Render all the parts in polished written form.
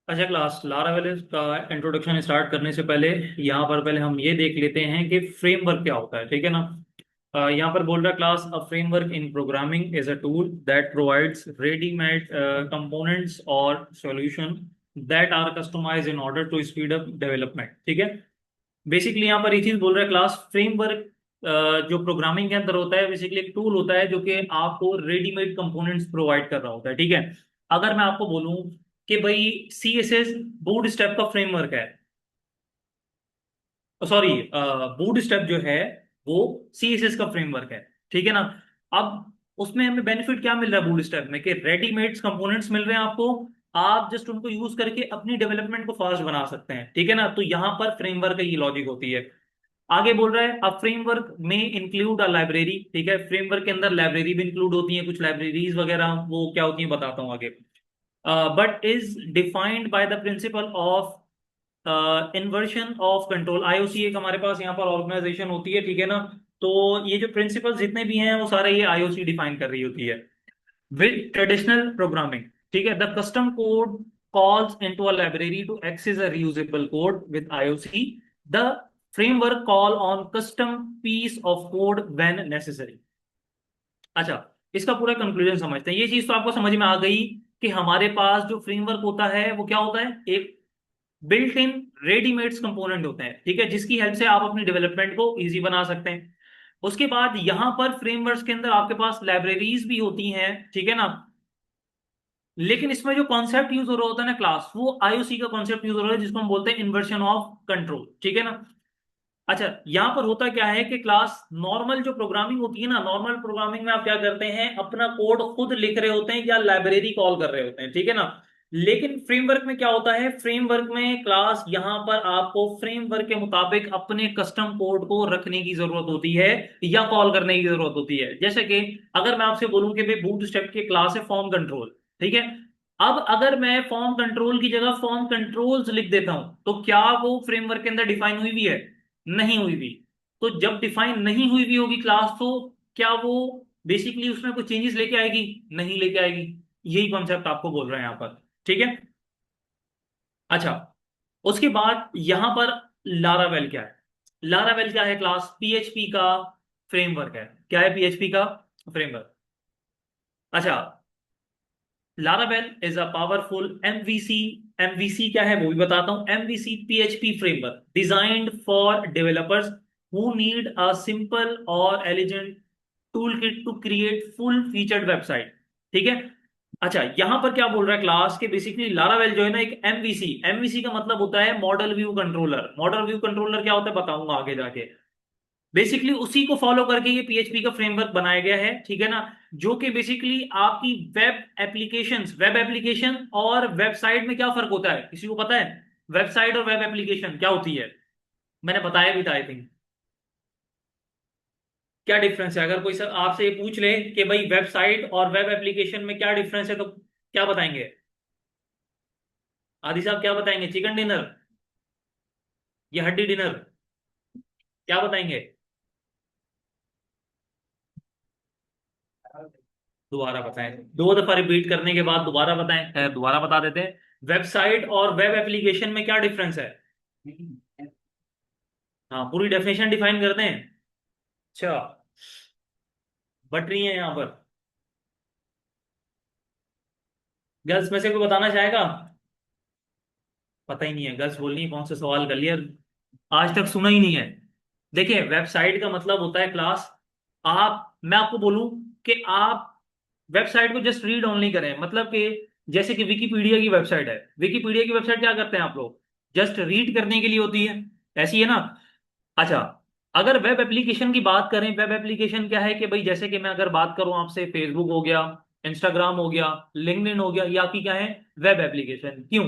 अच्छा class, Laravel का introduction start करने से पहले यहाँ पर पहले हम ये देख लेते हैं कि फ्रेमवर्क क्या होता है। ठीक है ना। यहाँ पर बोल रहा है class, a framework in programming is a tool that provides readymade components और solution that are customized in order to speed up development. ठीक है। बेसिकली यहाँ पर ये चीज बोल रहा है क्लास, फ्रेमवर्क जो प्रोग्रामिंग के अंदर होता है बेसिकली एक टूल होता है जो कि आपको रेडीमेड कंपोनेंट्स प्रोवाइड कर रहा होता है। ठीक है। अगर मैं आपको बोलूं कि भाई CSS बूट स्टेप का फ्रेमवर्क है, सॉरी, बूट स्टेप जो है वो CSS का फ्रेमवर्क है। ठीक है ना। अब उसमें हमें बेनिफिट क्या मिल रहा है बूट स्टेप में, कि रेडीमेड कंपोनेंट्स मिल रहे हैं आपको। आप जस्ट उनको यूज करके अपनी डेवलपमेंट को फास्ट बना सकते हैं। ठीक है ना। तो यहाँ पर फ्रेमवर्क की लॉजिक होती है। आगे बोल रहा है, अब फ्रेमवर्क में इंक्लूड अ लाइब्रेरी। ठीक है। फ्रेमवर्क के अंदर लाइब्रेरी भी इंक्लूड होती है, कुछ लाइब्रेरीज वगैरह वो क्या होती है बताता हूँ आगे। But is defined by the principle of inversion of control. IOC एक हमारे पास यहाँ पर ऑर्गेनाइजेशन होती है। ठीक है ना। तो ये जो प्रिंसिपल जितने भी हैं वो सारे ये IOC डिफाइन कर रही होती है विद ट्रेडिशनल प्रोग्रामिंग। ठीक है। The custom code calls into a library to access a reusable code with IOC. The framework call on custom piece of code when necessary. अच्छा, इसका पूरा कंक्लूजन समझते हैं। ये चीज तो आपको समझ में आ गई कि हमारे पास जो फ्रेमवर्क होता है वो क्या होता है, एक बिल्ट इन रेडीमेड्स कंपोनेंट होते हैं। ठीक है। जिसकी हेल्प से आप अपनी डेवलपमेंट को इजी बना सकते हैं। उसके बाद यहां पर फ्रेमवर्क्स के अंदर आपके पास लाइब्रेरीज भी होती हैं। ठीक है ना। लेकिन इसमें जो कॉन्सेप्ट यूज हो रहा होता है ना क्लास, वो IOC का कॉन्सेप्ट यूज हो रहा है जिसको हम बोलते हैं इन्वर्शन ऑफ कंट्रोल। ठीक है ना। अच्छा, यहां पर होता क्या है कि क्लास नॉर्मल जो प्रोग्रामिंग होती है ना, नॉर्मल प्रोग्रामिंग में आप क्या करते हैं, अपना कोड खुद लिख रहे होते हैं या लाइब्रेरी कॉल कर रहे होते हैं। ठीक है ना। लेकिन फ्रेमवर्क में क्या होता है, फ्रेमवर्क में क्लास यहां पर आपको फ्रेमवर्क के मुताबिक अपने कस्टम कोड को रखने की जरूरत होती है या कॉल करने की जरूरत होती है। जैसे कि अगर मैं आपसे बोलूं कि भाई बूट स्टेप की क्लास है फॉर्म कंट्रोल। ठीक है। अब अगर मैं फॉर्म कंट्रोल की जगह फॉर्म कंट्रोल्स लिख देता हूं तो क्या वो फ्रेमवर्क के अंदर डिफाइन हुई भी है? नहीं हुई भी। तो जब डिफाइन नहीं हुई भी होगी क्लास, तो क्या वो बेसिकली उसमें कोई चेंजेस लेके आएगी? नहीं लेके आएगी। यही कॉन्सेप्ट आपको बोल रहे हैं यहाँ पर। ठीक है। अच्छा, उसके बाद यहां पर लारावेल क्या है? लारावेल क्या है क्लास? PHP का फ्रेमवर्क है। क्या है PHP का फ्रेमवर्क? अच्छा, Laravel is a powerful MVC। MVC क्या है वो भी बताता हूं। MVC PHP framework designed for developers who need a simple और elegant tool kit to create full featured website. ठीक है। अच्छा, यहां पर क्या बोल रहा है क्लास के, बेसिकली लारावेल जो है ना एक MVC का मतलब होता है model view controller. Model view controller क्या होता है बताऊंगा आगे जाके। बेसिकली उसी को फॉलो करके ये PHP का फ्रेमवर्क बनाया गया है। ठीक है ना। जो कि बेसिकली आपकी वेब एप्लीकेशन और वेबसाइट में क्या फर्क होता है, किसी को पता है? वेबसाइट और वेब एप्लीकेशन क्या होती है? मैंने बताया भी था आई थिंक। क्या डिफरेंस है? अगर कोई सर आपसे ये पूछ ले कि भाई वेबसाइट और वेब एप्लीकेशन में क्या डिफरेंस है, तो क्या बताएंगे? आदि साहब क्या बताएंगे, चिकन डिनर या हड्डी डिनर? क्या बताएंगे? दोबारा बताएं, दो दफा रिपीट करने के बाद दोबारा बताएं। दोबारा बता देते हैं। वेबसाइट और वेब एप्लीकेशन में क्या डिफरेंस है? हाँ, पूरी डेफिनेशन डिफाइन करते हैं। अच्छा, बट रही है यहाँ पर। गर्ल्स में से कोई बताना चाहेगा? पता ही नहीं है, गर्ल्स बोलनी है, कौन सा सवाल कर लिया, आज तक सुना ही नहीं है। देखिए, वेबसाइट का मतलब होता है क्लास, आप, मैं आपको बोलूं कि आप वेबसाइट को जस्ट रीड ऑनली करें, मतलब कि जैसे कि विकीपीडिया की वेबसाइट है। विकीपीडिया की वेबसाइट क्या करते हैं आप लोग? जस्ट रीड करने के लिए होती है। ऐसी है ना। अच्छा, अगर वेब एप्लीकेशन की बात करें, वेब एप्लीकेशन क्या है कि भाई जैसे कि मैं अगर बात करूं आपसे, फेसबुक हो गया, इंस्टाग्राम हो गया, लिंक्डइन हो गया, ये आपकी क्या है? Web application. क्यों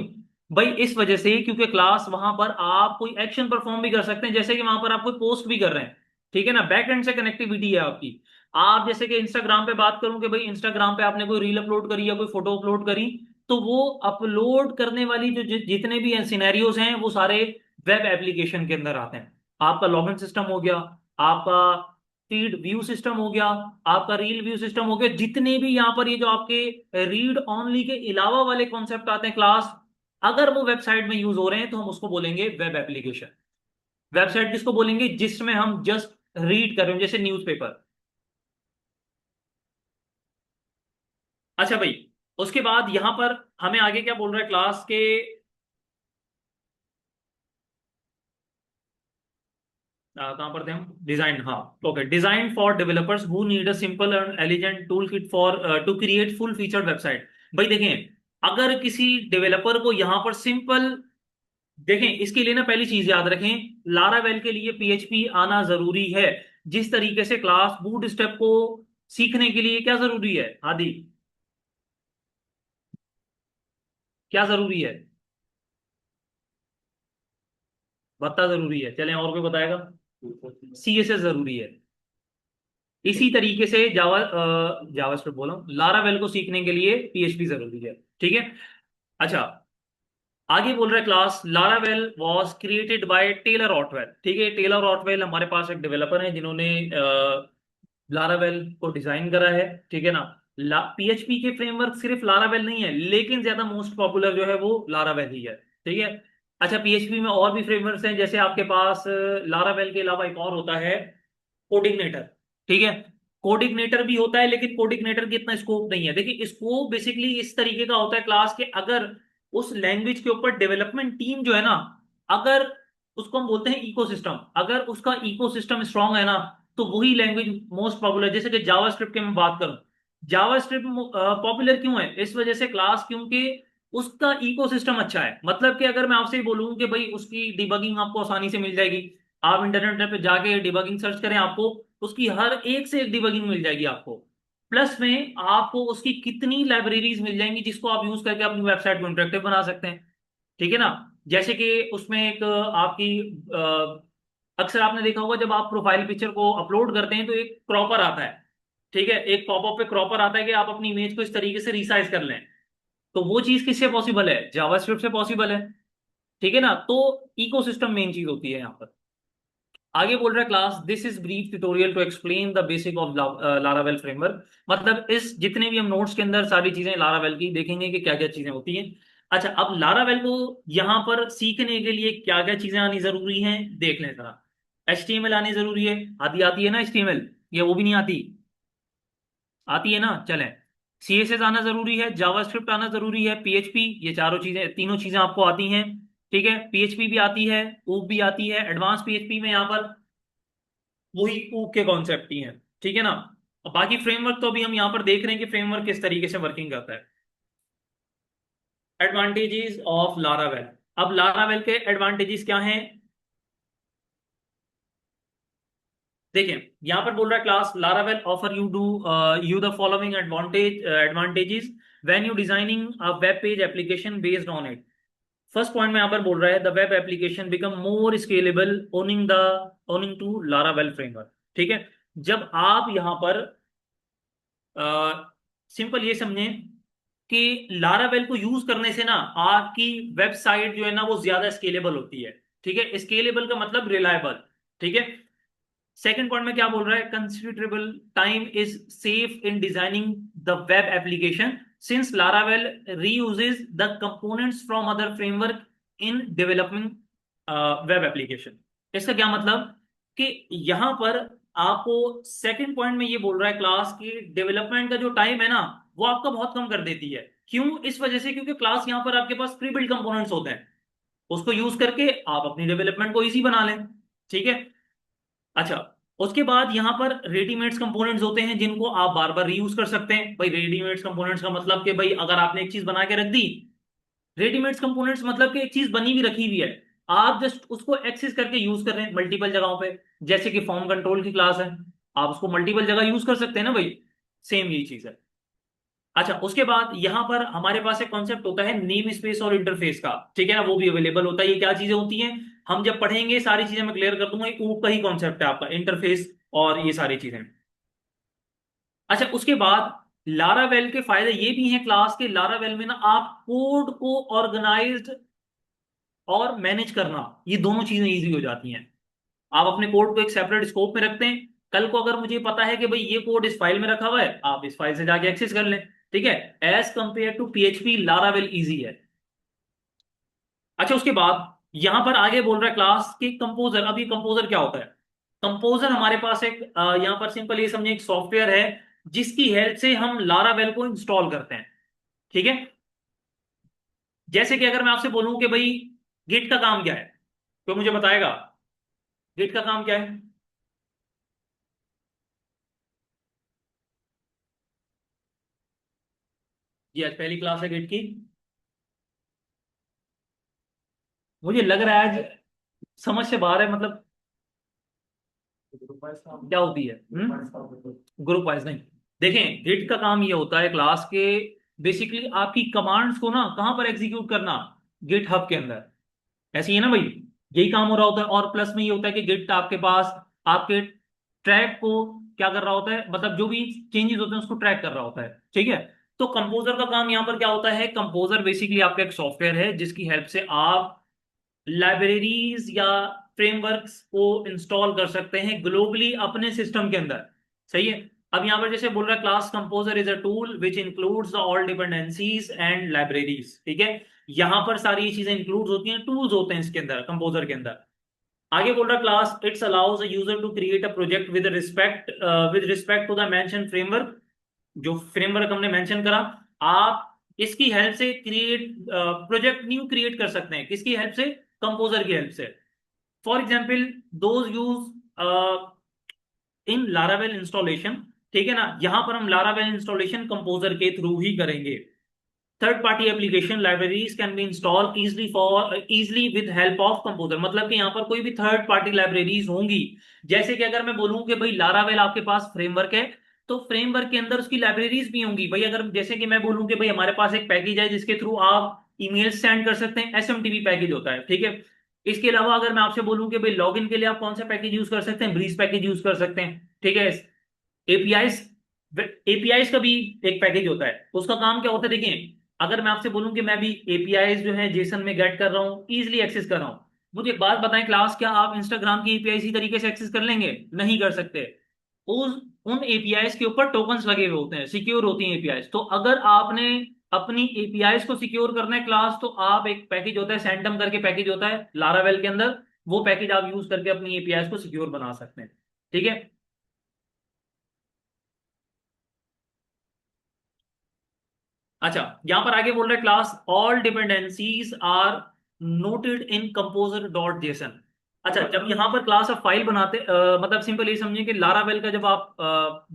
भाई? इस वजह से क्योंकि क्लास वहां पर आप कोई एक्शन परफॉर्म भी कर सकते हैं, जैसे कि वहां पर आप कोई पोस्ट भी कर रहे हैं। ठीक है ना। बैक एंड से कनेक्टिविटी है आपकी। आप जैसे कि इंस्टाग्राम पे बात करूं कि भाई इंस्टाग्राम पे आपने कोई रील अपलोड करी या कोई फोटो अपलोड करी, तो वो अपलोड करने वाली जो जितने भी सिनेरियोज हैं वो सारे वेब एप्लीकेशन के अंदर आते हैं। आपका लॉगिन सिस्टम हो गया, आपका फीड व्यू सिस्टम हो गया, आपका रील व्यू सिस्टम हो गया, जितने भी यहाँ पर ये जो आपके रीड ऑनली के अलावा वाले कॉन्सेप्ट आते हैं क्लास, अगर वो वेबसाइट में यूज हो रहे हैं तो हम उसको बोलेंगे वेब एप्लीकेशन। वेबसाइट किसको बोलेंगे, जिसमें हम जस्ट रीड कर रहे हो, जैसे न्यूज़पेपर। अच्छा भाई, उसके बाद यहां पर हमें आगे क्या बोल रहा है क्लास के, कहां पर थे हम, डिजाइन, हाँ। Okay, design for developers who need a simple and elegant tool kit for to create full feature website. भाई देखें, अगर किसी डेवलपर को यहां पर सिंपल, देखें इसके लिए ना पहली चीज याद रखें, लारावेल के लिए पीएचपी आना जरूरी है। जिस तरीके से क्लास बूट स्टेप को सीखने के लिए क्या जरूरी है आदि, क्या जरूरी है, बता जरूरी है, चलें और कोई बताएगा। सीएसएस जरूरी है। इसी तरीके से जावास्क्रिप्ट बोला, लारावेल को सीखने के लिए पीएचपी जरूरी है। ठीक है। अच्छा, आगे बोल रहा है class, Laravel was created by Taylor Otwell. ठीक है, टेलर ऑटवेल हमारे पास एक डेवलपर है जिन्होंने लारावेल को डिजाइन करा है। ठीक है ना। पीएचपी के फ्रेमवर्क सिर्फ लारावेल नहीं है, लेकिन ज्यादा मोस्ट पॉपुलर जो है वो लारावेल ही है। ठीक है। अच्छा, पीएचपी में और भी फ्रेमवर्क्स हैं, जैसे आपके पास लारावेल के अलावा एक और होता है कोडिग्नेटर। ठीक है। कोडिग्नेटर भी होता है, लेकिन कोडिग्नेटर की इतना स्कोप नहीं है। देखिए, स्कोप बेसिकली इस तरीके का होता है क्लास के, अगर उस लैंग्वेज के ऊपर डेवलपमेंट टीम जो है ना, अगर उसको हम बोलते हैं इकोसिस्टम, अगर उसका इकोसिस्टम स्ट्रांग है ना, तो वही लैंग्वेज मोस्ट पॉपुलर। जैसे कि जावास्क्रिप्ट की मैं बात करूं, जावास्क्रिप्ट पॉपुलर क्यों है इस वजह से क्लास, क्योंकि उसका इकोसिस्टम अच्छा है। मतलब कि अगर मैं आपसे बोलूं कि भाई उसकी डिबगिंग आपको आसानी से मिल जाएगी, आप इंटरनेट पे जाके डिबगिंग सर्च करें, आपको उसकी हर एक से एक डिबगिंग मिल जाएगी आपको। प्लस में आपको उसकी कितनी लाइब्रेरीज मिल जाएंगी जिसको आप यूज करके अपनी वेबसाइट को इंटरेक्टिव बना सकते हैं। ठीक है ना। जैसे कि उसमें एक आपकी अक्सर आपने देखा होगा, जब आप प्रोफाइल पिक्चर को अपलोड करते हैं तो एक क्रॉपर आता है। ठीक है, एक पॉपअप पे क्रॉपर आता है कि आप अपनी इमेज को इस तरीके से रिसाइज कर लें। तो वो चीज किससे पॉसिबल है, जावास्क्रिप्ट से पॉसिबल है। ठीक है ना। तो इकोसिस्टम मेन चीज होती है यहाँ पर। आगे बोल रहा है class, this is brief tutorial to explain the basic of Laravel framework. मतलब इस जितने भी हम नोट्स के अंदर सारी चीजें लारावेल की देखेंगे कि क्या क्या चीजें होती हैं। अच्छा, अब लारावेल को यहाँ पर सीखने के लिए क्या क्या चीजें आनी जरूरी हैं देख लें जरा। एचटीएमएल आनी जरूरी है, आती है ना एचटीएमएल, या वो भी नहीं आती, आती है ना, चलें। सीएसएस आना जरूरी है, जावास्क्रिप्ट आना जरूरी है, पीएचपी, ये चारों चीजें, तीनों चीजें आपको आती हैं। ठीक है, पीएचपी भी आती है, ऊप भी आती है। एडवांस पीएचपी में यहाँ पर वही ऊक के कॉन्सेप्ट ही हैं। ठीक है ना। और बाकी फ्रेमवर्क तो अभी हम यहाँ पर देख रहे हैं कि फ्रेमवर्क किस तरीके से वर्किंग करता है। Advantages of Laravel. अब लारावेल के एडवांटेजेस क्या हैं, देखिए यहां पर बोल रहा है class, Laravel offer you the following advantages when you designing a web page application based on it. First point में यहां पर बोल रहा है, the web application become more scalable owing to Laravel framework. ठीक है। जब आप यहां पर सिंपल ये समझें कि लारावेल को यूज करने से ना आपकी वेबसाइट जो है ना वो ज्यादा स्केलेबल होती है। ठीक है, स्केलेबल का मतलब रिलायबल। ठीक है। सेकंड पॉइंट में क्या बोल रहा है, considerable time is safe in designing the web application since Laravel reuses the components from other framework in developing web application. इसका क्या मतलब कि यहां पर आपको सेकंड पॉइंट में ये बोल रहा है क्लास की डेवलपमेंट का जो टाइम है ना, वो आपका बहुत कम कर देती है। क्यों, इस वजह से क्योंकि क्लास यहां पर आपके पास प्री बिल्ड कंपोनेंट्स होते हैं, उसको यूज करके आप अपनी डेवलपमेंट को इजी बना लें। ठीक है। अच्छा, उसके बाद यहां पर रेडीमेड्स कंपोनेंट्स होते हैं जिनको आप बार बार रीयूज कर सकते हैं। भाई रेडीमेड्स कंपोनेंट्स का मतलब कि भाई अगर आपने एक चीज बना के रख दी, रेडीमेड्स कंपोनेंट्स मतलब कि एक चीज बनी हुई रखी हुई है, आप जस्ट उसको एक्सेस करके यूज कर रहे हैं मल्टीपल जगहों पे। जैसे कि फॉर्म कंट्रोल की क्लास है, आप उसको मल्टीपल जगह यूज कर सकते हैं ना भाई, सेम यही चीज है। अच्छा, उसके बाद यहां पर हमारे पास एक कॉन्सेप्ट होता है नेम स्पेस और इंटरफेस का। ठीक है ना, वो भी अवेलेबल होता है। ये क्या चीजें होती हैं, हम जब पढ़ेंगे सारी चीजें मैं क्लियर कर दूंगा। ऊप का ही कॉन्सेप्ट है आपका इंटरफेस और ये सारी चीजें। अच्छा, उसके बाद लारावेल के फायदे ये भी हैं क्लास के, लारावेल में ना आप कोड को ऑर्गेनाइज्ड और मैनेज करना, ये दोनों चीजें इजी हो जाती हैं। आप अपने कोड को एक सेपरेट स्कोप में रखते हैं, कल को अगर मुझे पता है कि भाई ये कोड इस फाइल में रखा हुआ है, आप इस फाइल से जाके एक्सेस कर लें। ठीक है। As compare to PHP, Laravel easy है। अच्छा, उसके बाद यहां पर आगे बोल रहा है क्लास की कंपोजर। अब ये कंपोजर क्या होता है? कंपोजर हमारे पास एक यहां पर सिंपल ये समझे एक सॉफ्टवेयर है जिसकी हेल्प से हम लारावेल को इंस्टॉल करते हैं। ठीक है। जैसे कि अगर मैं आपसे बोलूं कि भाई गिट का काम क्या है, तो मुझे बताएगा गिट का काम क्या है? ये आज पहली क्लास है गिट की। मुझे लग रहा है आज समझ से बाहर है, मतलब क्या होती है ग्रुप वाइज नहीं। देखें, गिट का काम ये होता है क्लास के, बेसिकली आपकी कमांड्स को ना कहां पर एग्जीक्यूट करना, गिट हब के अंदर। ऐसे ही है ना भाई, यही काम हो रहा होता है। और प्लस में ये होता है कि गिट आपके पास आपके ट्रैक को क्या कर रहा होता है, मतलब जो भी चेंजेस होते हैं उसको ट्रैक कर रहा होता है। ठीक है। तो कंपोजर का काम यहां पर क्या होता है? कंपोजर बेसिकली आपका एक सॉफ्टवेयर है जिसकी हेल्प से आप लाइब्रेरीज या फ्रेमवर्क्स को इंस्टॉल कर सकते हैं ग्लोबली अपने सिस्टम के अंदर। सही है। अब यहां पर जैसे बोल रहा है class composer is a tool which includes all dependencies and libraries. ठीक है। यहां पर सारी ये चीजें इंक्लूड होती हैं, टूल्स होते हैं इसके अंदर, कंपोजर के अंदर। आगे बोल रहा class it's allows a user to create a project with respect to the mention framework. जो फ्रेमवर्क हमने मेंशन करा, आप इसकी हेल्प से क्रिएट प्रोजेक्ट न्यू क्रिएट कर सकते हैं। किसकी हेल्प से? कंपोजर की हेल्प से। For example those use in Laravel installation. ठीक है ना, यहां पर हम लारावेल इंस्टॉलेशन कंपोजर के थ्रू ही करेंगे। Third party application libraries can be install easily with help of composer. मतलब कि यहाँ पर कोई भी थर्ड पार्टी लाइब्रेरीज होंगी। जैसे कि अगर मैं बोलूं कि भाई लारावेल आपके पास फ्रेमवर्क है, तो फ्रेमवर्क के अंदर उसकी लाइब्रेरीज भी होंगी भाई। अगर जैसे कि मैं बोलूं कि भाई हमारे पास एक पैकेज है जिसके थ्रू आप ईमेल सेंड कर सकते हैं, एसएमटीपी पैकेज होता है। ठीक है। इसके अलावा अगर मैं आपसे बोलूं कि भाई लॉगिन के लिए आप कौन सा पैकेज यूज कर सकते हैं, ब्रीज पैकेज यूज कर सकते हैं। ठीक है। एपीआईस एपीआईस का भी एक पैकेज होता है, उसका काम क्या होता है? देखिए, अगर मैं आपसे बोलूं कि मैं भी एपीआईस जो है जेसन में गेट कर रहा हूं, इजिली एक्सेस कर रहा हूं, मुझे एक बात बताएं क्लास, क्या आप इंस्टाग्राम की एपीआई इसी तरीके से एक्सेस कर लेंगे? नहीं कर सकते। उस उन एपीआईस के ऊपर टोकन्स लगे हुए होते हैं, सिक्योर होती हैं एपीआईस। तो अगर आपने अपनी एपीआईस को सिक्योर करना है क्लास, तो आप एक पैकेज होता है सैंटम करके पैकेज होता है लारावेल के अंदर, वो पैकेज आप यूज करके अपनी एपीआईस को सिक्योर बना सकते हैं। ठीक है। अच्छा, यहां पर आगे बोल रहे class all dependencies are noted in composer dot JSON. अच्छा, जब यहां पर क्लास ऑफ फाइल बनाते मतलब सिंपल ये समझें कि लारावेल का जब आप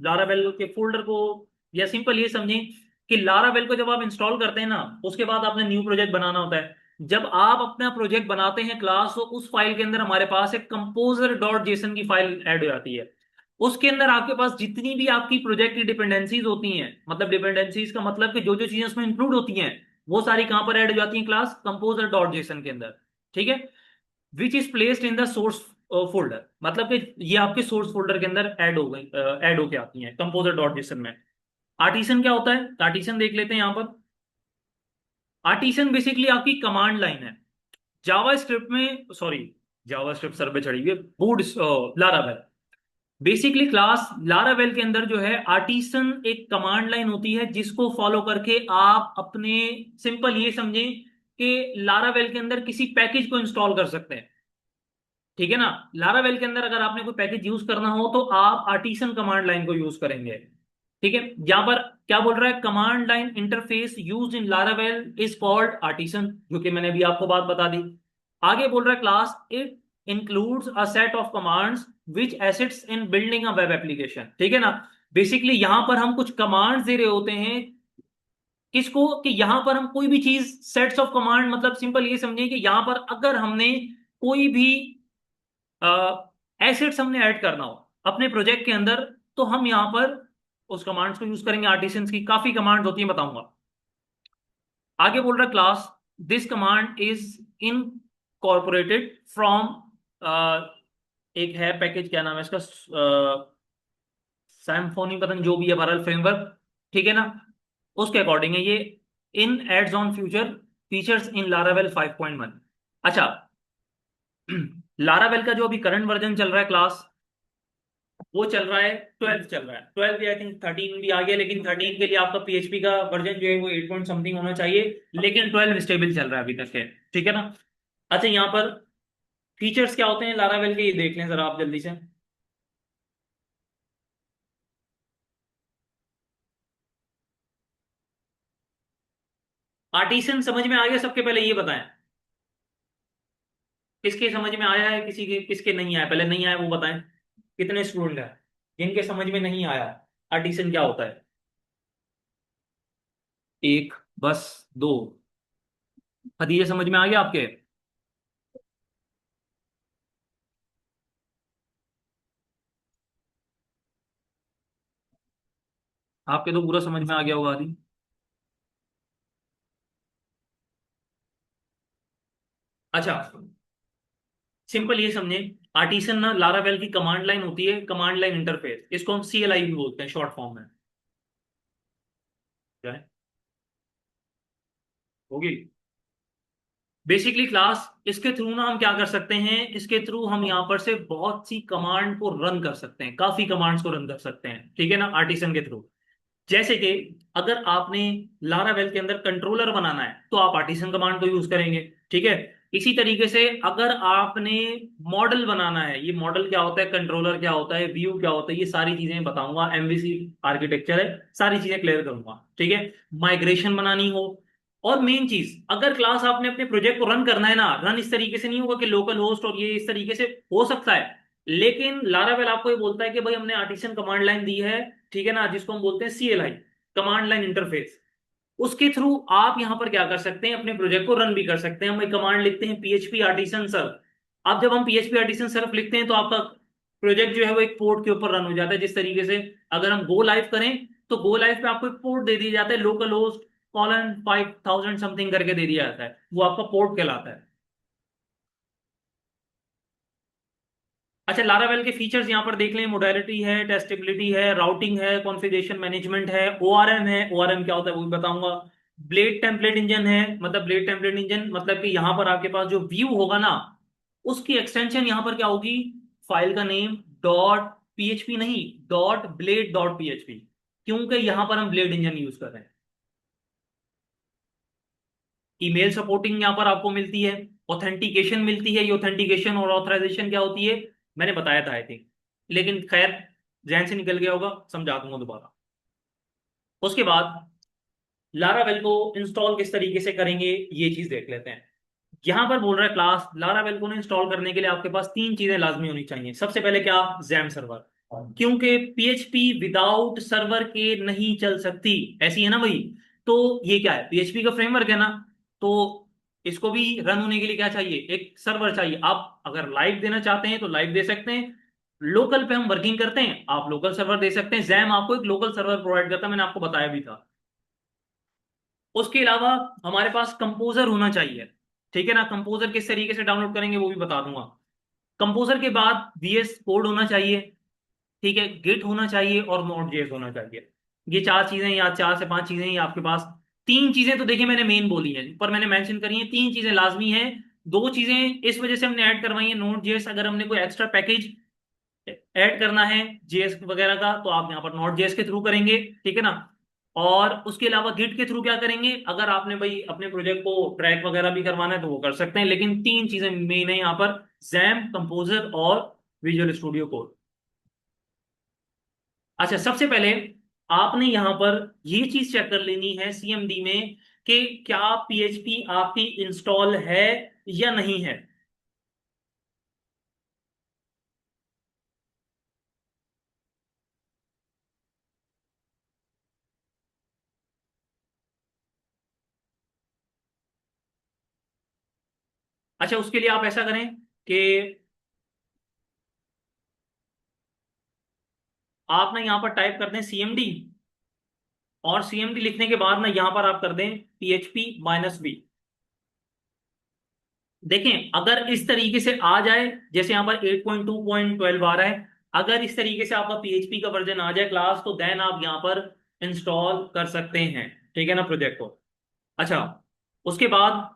लारावेल के फोल्डर को, या सिंपल ये समझें कि लारावेल को जब आप इंस्टॉल करते हैं ना, उसके बाद आपने न्यू प्रोजेक्ट बनाना होता है। जब आप अपना प्रोजेक्ट बनाते हैं क्लास, तो उस फाइल के अंदर हमारे पास एक कंपोजर डॉट जेसन की फाइल ऐड हो जाती है। उसके अंदर आपके पास जितनी भी आपकी प्रोजेक्ट की डिपेंडेंसीज होती हैं, मतलब डिपेंडेंसीज का मतलब कि जो जो चीजें उसमें इंक्लूड होती हैं, वो सारी कहां पर ऐड हो जाती हैं? क्लास कंपोजर डॉट जेसन के अंदर। ठीक है। Which is placed in the source folder, मतलब कि ये आपके सोर्स फोल्डर के अंदर ऐड हो गई, ऐड होके आती हैं कंपोजर डॉट जेसन में। आर्टिसन क्या होता है? आर्टिसन देख लेते हैं यहां पर। आर्टिसन बेसिकली आपकी कमांड लाइन है जावा स्क्रिप्ट में, सॉरी, जावा स्क्रिप्ट सर पे चढ़ी हुई है, boot Laravel. Basically class Laravel के अंदर जो है आर्टिसन एक कमांड लाइन होती है जिसको फॉलो करके आप अपने, सिंपल ये समझें कि लारावेल के अंदर किसी पैकेज को इंस्टॉल कर सकते हैं। ठीक है ना। लारावेल के अंदर अगर आपने कोई पैकेज यूज करना हो तो आप आर्टिसन कमांड लाइन को यूज करेंगे। ठीक है। यहां पर क्या बोल रहा है? Command line interface use in Laravel is called artisan, जो कि मैंने अभी आपको बात बता दी। आगे बोल रहा है class it includes a set of commands which acids in building a web application. ठीक है ना। बेसिकली यहां पर हम कुछ कमांड्स दे रहे होते हैं, किसको? कि यहां पर हम कोई भी चीज, सेट्स ऑफ कमांड, मतलब सिंपल ये समझिए कि यहां पर अगर हमने कोई भी एसेट्स हमने ऐड करना हो अपने प्रोजेक्ट के अंदर, तो हम यहां पर उस कमांड्स को यूज करेंगे। आर्टिसंस की काफी कमांड्स होती हैं, बताऊंगा। आगे बोल रहा है class this command is incorporated from, एक है पैकेज, क्या नाम है इसका, सैम्फोनी, पता नहीं जो भी है, बहरहाल फ्रेमवर्क। ठीक है ना। उसके अकॉर्डिंग है ये। In adds on future features in Laravel 5.1। अच्छा, लारावेल का जो अभी करंट वर्जन चल रहा है क्लास, वो चल रहा है 12 चल रहा है। 12 भी आई थिंक 13 भी आ गया, लेकिन 13 के लिए आपका पीएचपी का वर्जन जो है वो 8 पॉइंट समथिंग होना चाहिए, लेकिन 12 स्टेबल चल रहा है अभी तक है। ठीक है ना। अच्छा, यहाँ पर फीचर्स क्या होते हैं लारावेल के, ये देख लें जरा आप जल्दी से। आर्टिसन समझ में आ गया सबके, पहले ये बताएं किसके समझ में आया है, किसी के किसके नहीं आया, पहले नहीं आया वो बताएं। कितने स्टूडेंट हैं जिनके समझ में नहीं आया आर्टिसन क्या होता है? एक, बस दो। खदीजे समझ में आ गया आपके? आपके तो पूरा समझ में आ गया होगा आदि। अच्छा, सिंपल ये समझे, आर्टिसन ना लारावेल की कमांड लाइन होती है, कमांड लाइन इंटरफेस, इसको हम CLI भी बोलते हैं शॉर्ट फॉर्म में। क्या है? होगी। बेसिकली क्लास, इसके थ्रू ना हम क्या कर सकते हैं, इसके थ्रू हम यहाँ पर से बहुत सी कमांड को रन कर सकते हैं, काफी कमांड्स को रन कर सकते हैं, ठीक है ना, आर्टिसन के थ्रू। जैसे कि अगर आपने लारावेल के अंदर कंट्रोलर बनाना है तो आप आर्टिसन कमांड को यूज करेंगे, ठीक है। इसी तरीके से अगर आपने मॉडल बनाना है, ये मॉडल क्या होता है, कंट्रोलर क्या होता है, व्यू क्या होता है, ये सारी चीजें बताऊंगा, MVC आर्किटेक्चर है, सारी चीजें क्लियर करूंगा, ठीक है। माइग्रेशन बनानी हो, और मेन चीज, अगर क्लास आपने अपने प्रोजेक्ट को रन करना है ना, रन इस तरीके से नहीं होगा कि लोकल होस्ट और ये इस तरीके से हो सकता है, लेकिन लारावेल आपको ये बोलता है कि भाई हमने आर्टिसन कमांड लाइन दी है, ठीक है ना, जिसको हम बोलते हैं CLI, कमांड लाइन इंटरफेस। उसके थ्रू आप यहां पर क्या कर सकते हैं, अपने प्रोजेक्ट को रन भी कर सकते हैं। हम एक कमांड लिखते हैं PHP आर्टिसन सर्व। अब जब हम PHP आर्टिसन सर्व लिखते हैं तो आपका प्रोजेक्ट जो है वो एक पोर्ट के ऊपर रन हो जाता है, जिस तरीके से अगर हम गो लाइव करें तो गो लाइव पे आपको एक पोर्ट दे दिया जाता है, लोकल होस्ट कॉलन 5000 समथिंग करके दे दिया जाता है, वो आपका पोर्ट कहलाता है। अच्छा, लारावेल के फीचर्स यहाँ पर देख लें, मोडेलिटी है, टेस्टेबिलिटी है, राउटिंग है, कॉन्फ़िगरेशन मैनेजमेंट है, ORM है, ORM क्या होता है वो भी बताऊंगा। ब्लेड टेम्पलेट इंजन है, मतलब ब्लेड टेम्पलेट इंजन मतलब कि यहाँ पर आपके पास जो व्यू होगा ना, उसकी एक्सटेंशन यहाँ पर क्या होगी, फाइल का नेम डॉट PHP नहीं, डॉट ब्लेड डॉट PHP, क्योंकि यहाँ पर हम ब्लेड इंजन यूज कर रहे हैं। ईमेल सपोर्टिंग यहाँ पर आपको मिलती है, ऑथेंटिकेशन मिलती है, ये ऑथेंटिकेशन और ऑथराइजेशन क्या होती है मैंने बताया था आई थिंक, लेकिन खैर जहन से निकल गया होगा, समझा दूंगा दोबारा। उसके बाद लारावेल को इंस्टॉल किस तरीके से करेंगे, ये चीज देख लेते हैं। यहां पर बोल रहा है क्लास, लारावेल को इंस्टॉल करने के लिए आपके पास तीन चीजें लाजमी होनी चाहिए। सबसे पहले क्या, जैम सर्वर, क्योंकि PHP विदाउट सर्वर के नहीं चल सकती, ऐसी है ना भाई। तो ये क्या है, PHP का फ्रेमवर्क है ना, तो इसको भी रन होने के लिए क्या चाहिए, एक सर्वर चाहिए। आप अगर लाइव देना चाहते हैं तो लाइव दे सकते हैं, लोकल पे हम वर्किंग करते हैं, आप लोकल सर्वर दे सकते हैं, जैम आपको एक लोकल सर्वर प्रोवाइड करता है, मैंने आपको बताया भी था। उसके अलावा हमारे पास कंपोजर होना चाहिए, ठीक है ना। कंपोजर किस तरीके से डाउनलोड करेंगे वो भी बता दूंगा। कंपोजर के बाद VS कोड होना चाहिए, ठीक है, गिट होना चाहिए और Node.js होना चाहिए। ये चार चीजें या चार से पांच चीजें ही आपके पास। तीन चीजें तो देखिए मैंने मेन बोली है, पर मैंने मेंशन करी है, तीन चीजें लाजमी है। दो चीजें इस वजह से हमने ऐड करवाई है, Node.js अगर हमने कोई एक्स्ट्रा पैकेज ऐड करना है JS वगैरह का तो आप यहाँ पर Node.js के थ्रू करेंगे, ठीक है ना। और उसके अलावा गिट के थ्रू क्या करेंगे, अगर आपने भाई अपने प्रोजेक्ट को ट्रैक वगैरह भी करवाना है तो वो कर सकते हैं, लेकिन तीन चीजें मेन है यहाँ पर, जैम, कंपोजर और विजुअल स्टूडियो कोड। अच्छा, सबसे पहले आपने यहां पर ये चीज चेक कर लेनी है CMD में कि क्या PHP आपकी इंस्टॉल है या नहीं है। अच्छा, उसके लिए आप ऐसा करें कि आप ना यहाँ पर टाइप कर दें CMD, और CMD लिखने के बाद ना यहाँ पर आप कर दें PHP-V। देखें अगर इस तरीके से आ जाए, जैसे यहाँ पर 8.2.12 आ रहा है, अगर इस तरीके से आपका PHP का वर्जन आ जाए क्लास, तो देन आप यहाँ पर इंस्टॉल कर सकते हैं, ठीक है ना, प्रोजेक्ट को। अच्छा, उसके बाद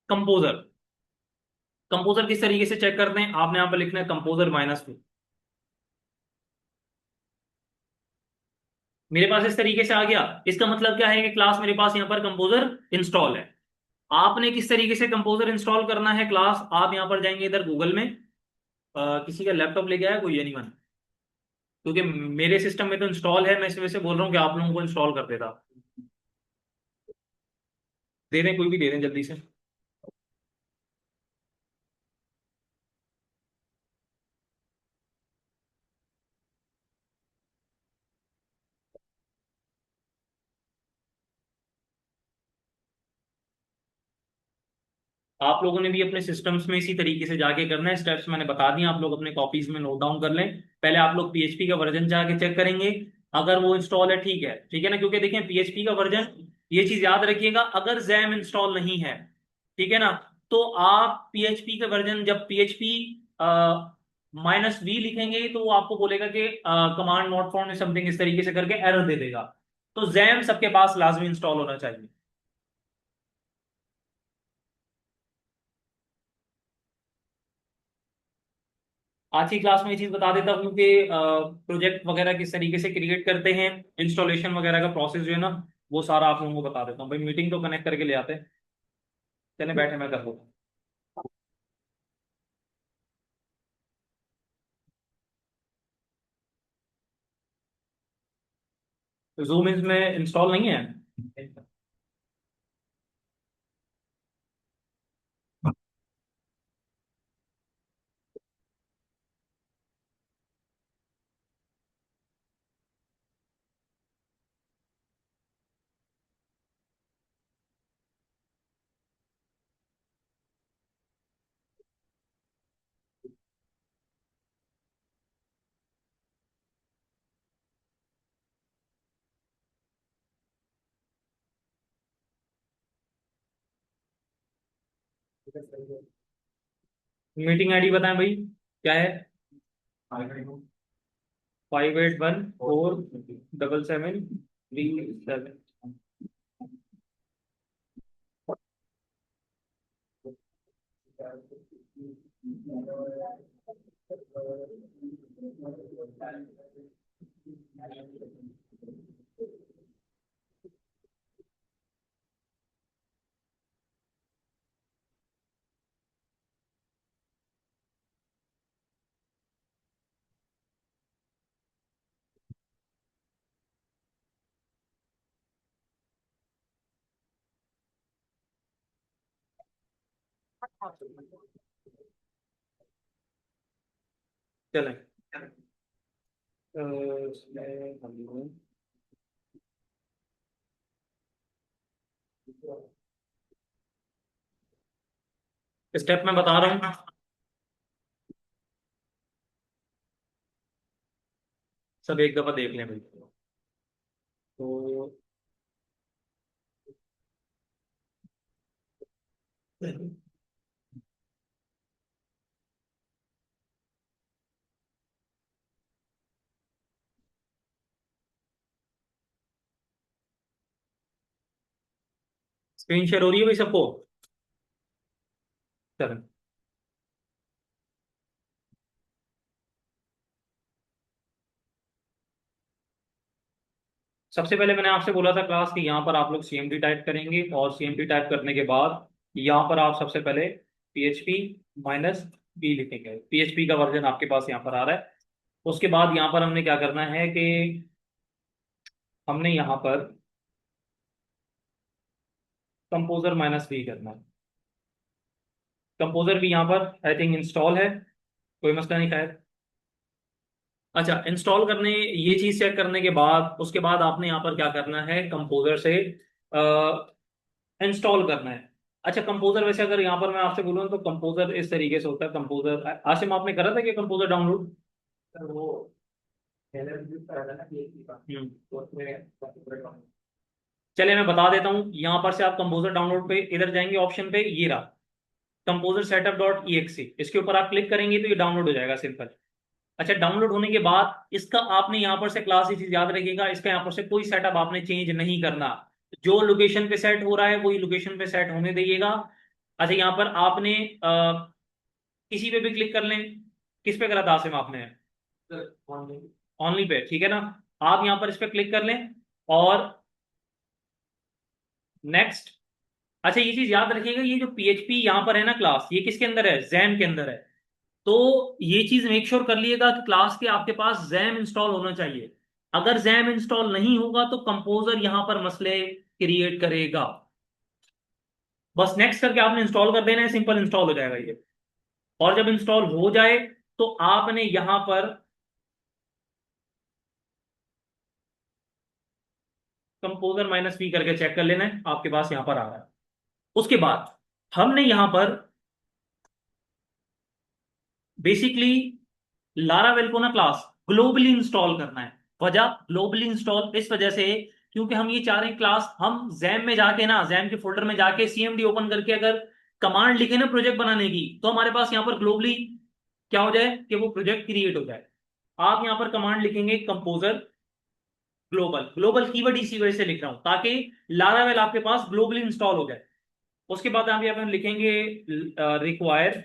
कंपोजर, कंपोजर किस तरीके से चेक करते हैं, आपने यहाँ पर लिखना है कंपोजर-V। मेरे पास इस तरीके से आ गया, इसका मतलब क्या है कि क्लास मेरे पास यहाँ पर कंपोजर इंस्टॉल है। आपने किस तरीके से कंपोजर इंस्टॉल करना है क्लास, आप यहाँ पर जाएंगे इधर गूगल में। किसी का लैपटॉप लेके आया कोई, एनीवन? क्योंकि मेरे सिस्टम में तो इंस्टॉल है, मैं इस वजह से बोल रहा हूँ कि आप लोगों को इंस्टॉल कर देता। दे दें, कोई भी दे दें जल्दी से। आप लोगों ने भी अपने सिस्टम्स में इसी तरीके से जाके करना है, स्टेप्स मैंने बता दिए, आप लोग अपने कॉपीज में नोट डाउन कर लें। पहले आप लोग पीएचपी का वर्जन जाके चेक करेंगे, अगर वो इंस्टॉल है ठीक है ना, क्योंकि देखें पीएचपी का वर्जन, ये चीज याद रखिएगा, अगर जैम इंस्टॉल नहीं है, ठीक है ना, तो आप पीएचपी का वर्जन जब पीएचपी -v लिखेंगे तो वो आपको बोलेगा कि कमांड नॉट फाउंड समथिंग इस तरीके से करके एरर दे देगा। तो जैम सबके पास लाजमी इंस्टॉल होना चाहिए। आज की क्लास में ये चीज बता देता हूँ कि प्रोजेक्ट वगैरह किस तरीके से क्रिएट करते हैं, इंस्टॉलेशन वगैरह का प्रोसेस जो है ना, वो सारा आप लोगों को बता देता हूँ। भाई मीटिंग तो कनेक्ट करके ले आते हैं, चले बैठे मैं कर दूँ। जूम में इंस्टॉल नहीं है। मीटिंग आईडी बताएं भाई, क्या है? 58147737। चलें, स्टेप मैं बता रहा हूँ, सब एक दफा देख लें भाई। तो स्क्रीन शेयर हो रही है भाई सबको? चलें, सबसे पहले मैंने आपसे बोला था क्लास कि यहाँ पर आप लोग सीएमडी टाइप करेंगे, और सीएमडी टाइप करने के बाद यहाँ पर आप सबसे पहले पीएचपी -v लिखेंगे, पीएचपी का वर्जन आपके पास यहाँ पर आ रहा है। उसके बाद यहाँ पर हमने क्या करना है कि हमने यहाँ पर कंपोजर -v करना है। कंपोजर भी यहाँ पर आई थिंक इंस्टॉल है, कोई मसला नहीं शायद। अच्छा, इंस्टॉल करने, ये चीज चेक करने के बाद उसके बाद आपने यहाँ पर क्या करना है, कंपोजर से इंस्टॉल करना है। अच्छा, कंपोजर वैसे अगर यहाँ पर मैं आपसे बोलूँ तो कंपोजर इस तरीके से होता है। कंपोजर आसिम आपने करा था कि कंपोजर डाउनलोड? वो पहले review करा था ना PHP का। तो उसमें चलिए मैं बता देता हूँ, यहाँ पर से आप कंपोजर डाउनलोड पे इधर जाएंगे, ऑप्शन पे ये रहा, composer setup dot E x, इसके ऊपर आप क्लिक करेंगे तो ये डाउनलोड हो जाएगा सिंपल। अच्छा, डाउनलोड होने के बाद इसका आपने यहाँ पर से क्लास, ये चीज याद रखिएगा, इसका यहाँ पर से कोई सेटअप आपने चेंज नहीं करना। जो लोकेशन पे सेट हो रहा है वही लोकेशन पे सेट होने दीजिएगा। अच्छा, यहाँ पर आपने किसी पे भी क्लिक कर लें। किस पे करा था आसिम आपने? ऑनली पे, ठीक है ना। आप यहाँ पर इस पे क्लिक कर लें और नेक्स्ट, अच्छा ये चीज याद रखिएगा, ये जो पीएचपी यहाँ पर है ना क्लास, ये किसके अंदर है, जैम के अंदर है। तो ये चीज मेक श्योर कर लिएगा कि क्लास के आपके पास जैम इंस्टॉल होना चाहिए। अगर जैम इंस्टॉल नहीं होगा तो कंपोजर यहां पर मसले क्रिएट करेगा। बस नेक्स्ट करके आपने इंस्टॉल कर देना है, सिंपल इंस्टॉल हो जाएगा ये। और जब इंस्टॉल हो जाए तो आपने यहां पर कंपोजर -V करके चेक कर लेना है, आपके पास यहां पर आ रहा है। उसके बाद हमने यहां पर बेसिकली लारावेल को ना क्लास ग्लोबली इंस्टॉल करना है। वजह ग्लोबली इंस्टॉल इस वजह से, क्योंकि हम ये चाह रहे हैं क्लास हम जैम में जाके ना, जैम के फोल्डर में जाके सीएमडी ओपन करके अगर कमांड लिखे ना प्रोजेक्ट बनाने की, तो हमारे पास यहाँ पर ग्लोबली क्या हो जाए कि वो प्रोजेक्ट क्रिएट हो जाए। आप यहाँ पर कमांड लिखेंगे कंपोजर ग्लोबल, ग्लोबल कीवर्ड इसी वजह से लिख रहा हूं ताकि लारावेल आपके पास ग्लोबली इंस्टॉल हो जाए। उसके बाद आप यहाँ पर लिखेंगे रिक्वायर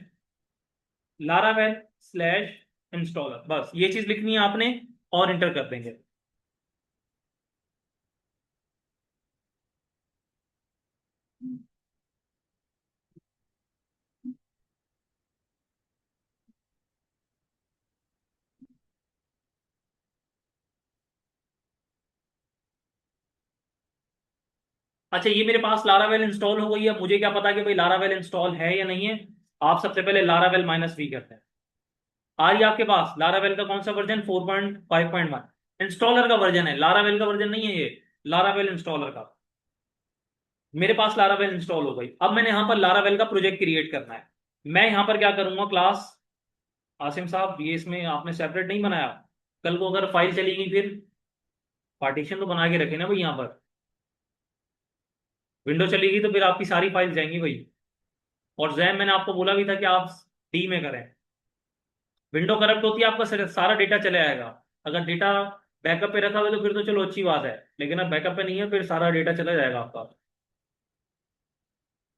लारावेल स्लैश इंस्टॉलर, बस ये चीज लिखनी है आपने और इंटर कर देंगे। अच्छा ये मेरे पास लारावेल इंस्टॉल हो गई है, मुझे क्या पता कि भाई लारावेल इंस्टॉल है या नहीं है। आप सबसे पहले लारावेल -V करते हैं। आ रही है आपके पास लारावेल का कौन सा वर्जन, 4.5.1 इंस्टॉलर का वर्जन है, लारावेल का वर्जन नहीं है ये, लारावेल इंस्टॉलर का। मेरे पास लारावेल इंस्टॉल हो गई। अब मैंने यहां पर लारावेल का प्रोजेक्ट क्रिएट करना है। मैं यहां पर क्या करूंगा, क्लास आसिम साहब ये इसमें आपने सेपरेट नहीं बनाया, कल को अगर फाइल चलेगी फिर पार्टीशन तो बना के रखे ना भाई यहाँ पर। विंडो चलेगी तो फिर आपकी सारी फाइल जाएंगी भाई। और जैम मैंने आपको बोला भी था कि आप डी में करें। विंडो करप्ट होती है आपका सारा डेटा चले आएगा। अगर डेटा बैकअप पे रखा हुआ है तो फिर तो चलो अच्छी बात है, लेकिन अब बैकअप पे नहीं है फिर सारा डेटा चला जाएगा आपका।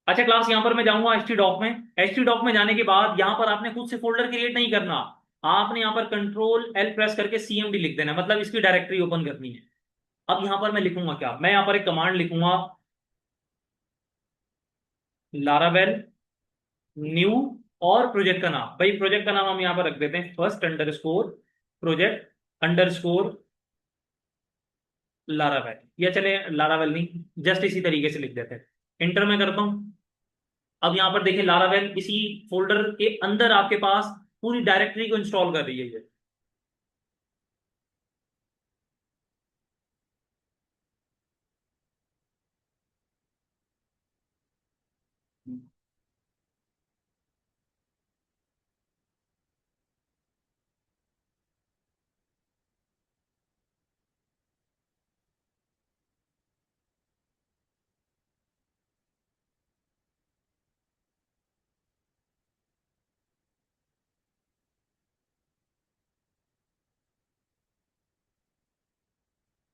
अच्छा क्लास यहाँ पर मैं जाऊंगा htdoc में। htdoc में जाने के बाद यहाँ पर आपने खुद से फोल्डर क्रिएट नहीं करना। आपने यहाँ पर कंट्रोल L प्रेस करके CMD लिख देना, मतलब इसकी डायरेक्टरी ओपन करनी है। अब यहाँ पर मैं लिखूंगा क्या, मैं यहाँ पर एक कमांड लिखूंगा लारावेल न्यू, और प्रोजेक्ट का नाम, भाई प्रोजेक्ट का नाम हम यहाँ पर रख देते हैं first underscore project underscore Laravel, या चले लारावेल नहीं, जस्ट इसी तरीके से लिख देते हैं। इंटर में करता हूं। अब यहाँ पर देखिए लारावेल इसी फोल्डर के अंदर आपके पास पूरी डायरेक्टरी को इंस्टॉल कर रही है ये।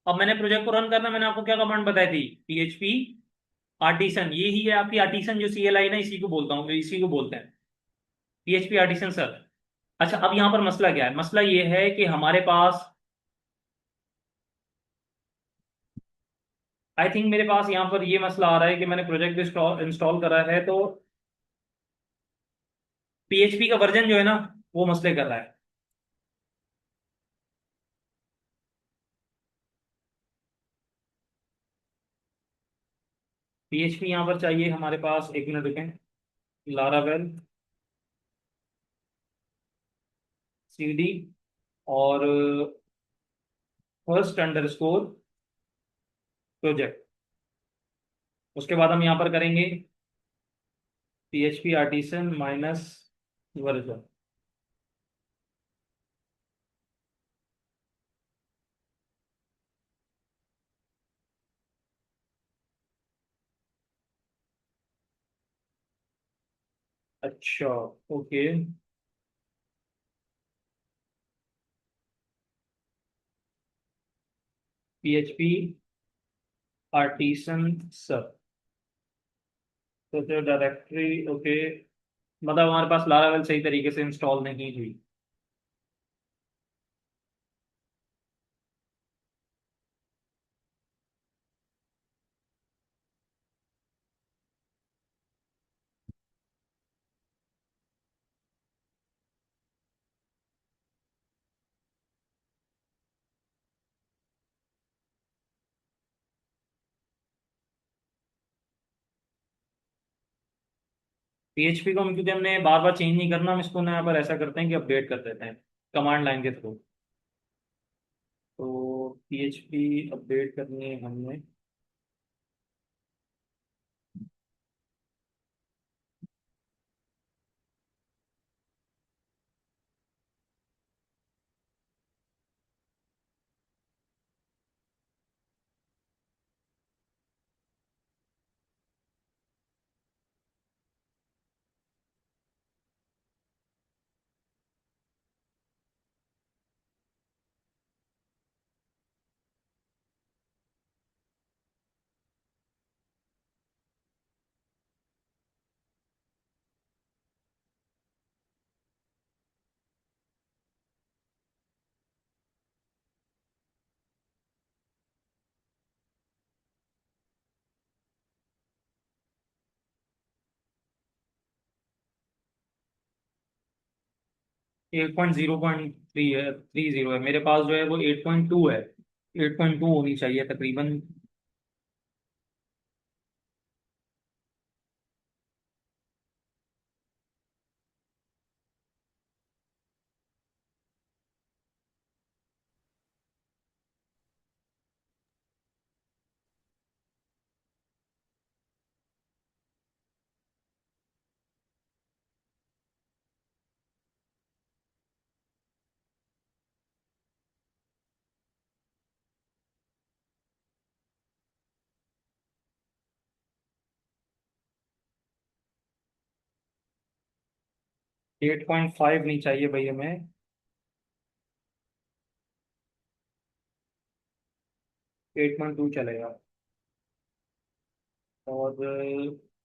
अब मैंने प्रोजेक्ट को रन करना, मैंने आपको क्या कमांड बताई थी, PHP आर्टिसन, ये ही है आपकी आर्टिसन जो CLI ना, इसी को बोलता हूँ, इसी को बोलते हैं PHP आर्टिसन सर। अच्छा अब यहाँ पर मसला क्या है, मसला ये है कि हमारे पास आई थिंक मेरे पास यहाँ पर ये मसला आ रहा है कि मैंने प्रोजेक्ट इंस्टॉल करा है तो PHP का वर्जन जो है ना वो मसले कर रहा है। PHP यहाँ पर चाहिए हमारे पास, एक मिनट रुकें, लारावेल CD और फर्स्ट अंडरस्कोर प्रोजेक्ट। उसके बाद हम यहाँ पर करेंगे PHP आर्टिसन -वर्जन। अच्छा ओके, PHP आर्टिसन सब, तो जो डायरेक्टरी ओके, मतलब हमारे पास लारावेल सही तरीके से इंस्टॉल नहीं हुई। पीएचपी को हम, क्योंकि हमने बार बार चेंज नहीं करना, हम इसको ना यहाँ पर ऐसा करते हैं कि अपडेट कर देते हैं कमांड लाइन के थ्रू। तो पीएचपी अपडेट करनी है हमने। 8.0.3 है, 30 है मेरे पास, जो है वो 8.2 है। 8.2 होनी चाहिए तकरीबन। 8.5 नहीं चाहिए भाई हमें। 8.2 चलेगा। और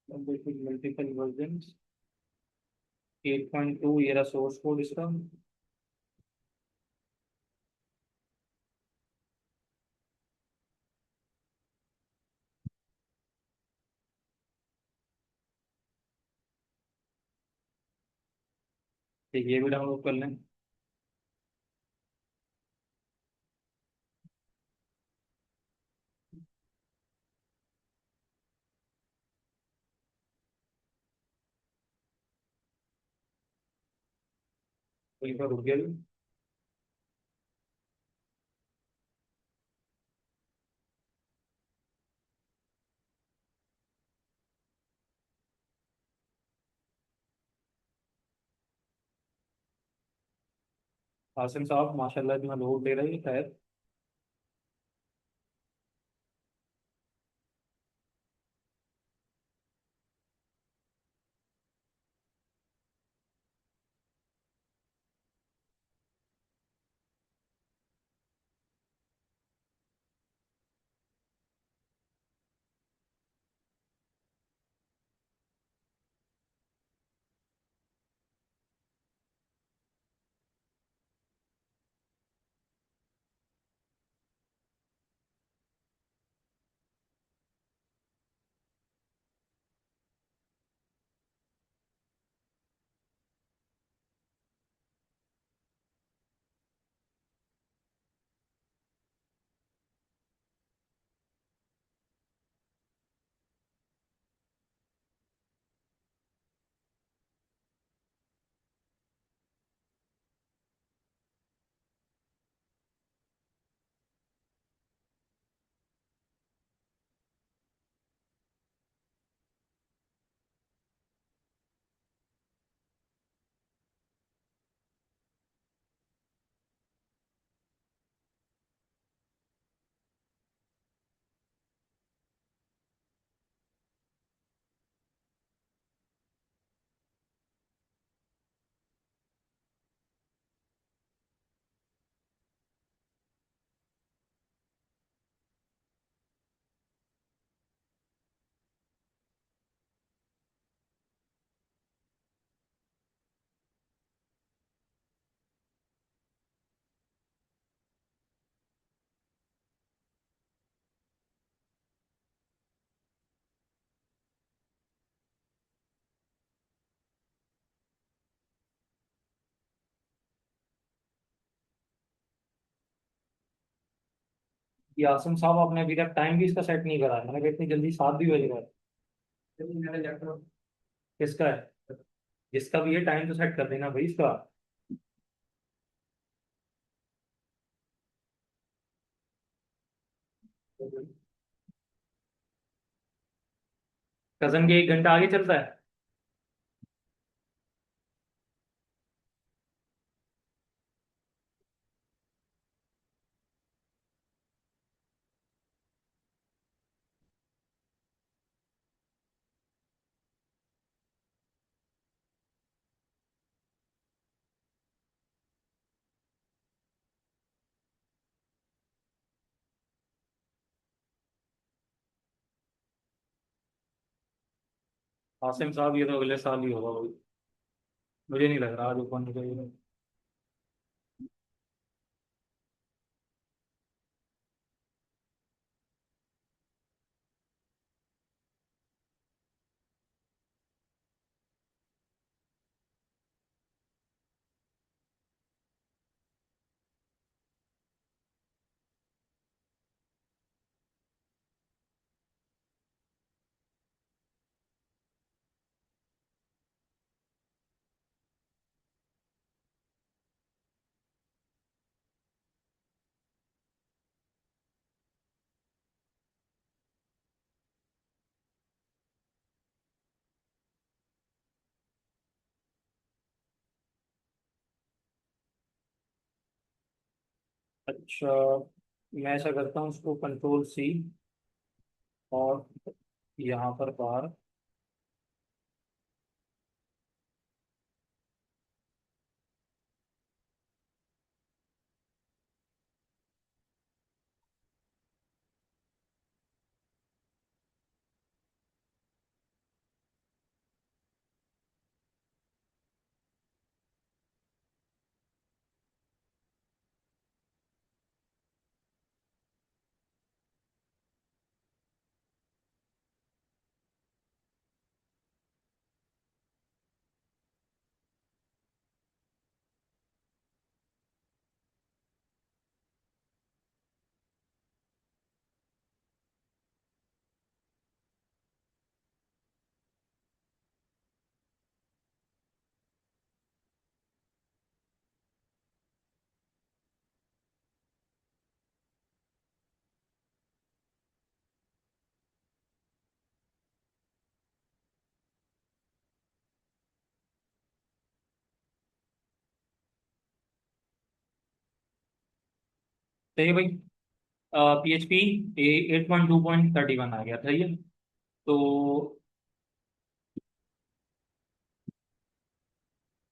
मल्टीपल वर्जन। 8.2 ये रहा सोर्स कोड इसका। ठीक है, ये भी डाउनलोड कर लें। वहीं पर रुक गया भी। हासिम साहब माशाल्लाह इतना लोड ले रहे हैं खैर। ये आसम साहब आपने अभी तक टाइम भी इसका सेट नहीं करा है, मैंने कहा इतनी जल्दी 7 भी बज रहा है। किसका है? जिसका भी है टाइम तो सेट कर देना भाई इसका। कजन के 1 घंटा आगे चलता है। आसिम साहब ये तो अगले साल ही होगा भाई। मुझे नहीं लग रहा आज ओपन निकलेगा। अच्छा, मैं ऐसा करता हूँ उसको कंट्रोल C, और यहाँ पर बाहर। ठीक है भाई। PHP 8.2.31 आ गया था ये। तो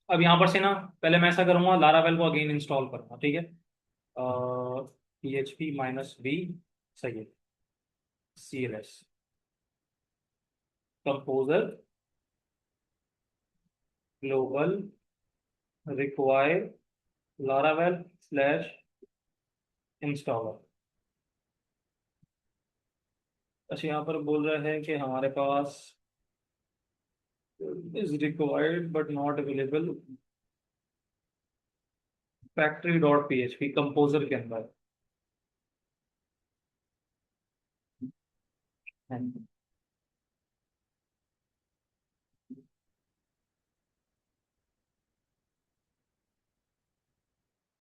अब यहाँ पर से ना, पहले मैं ऐसा करूँगा, लारावेल को अगेन इंस्टॉल करूँगा, ठीक है। PHP-B, सही है। CLS composer global require Laravel slash installer. अच्छा, यहाँ पर बोल रहा है कि हमारे पास is required but not available फैक्ट्री.php कंपोजर के अंदर है।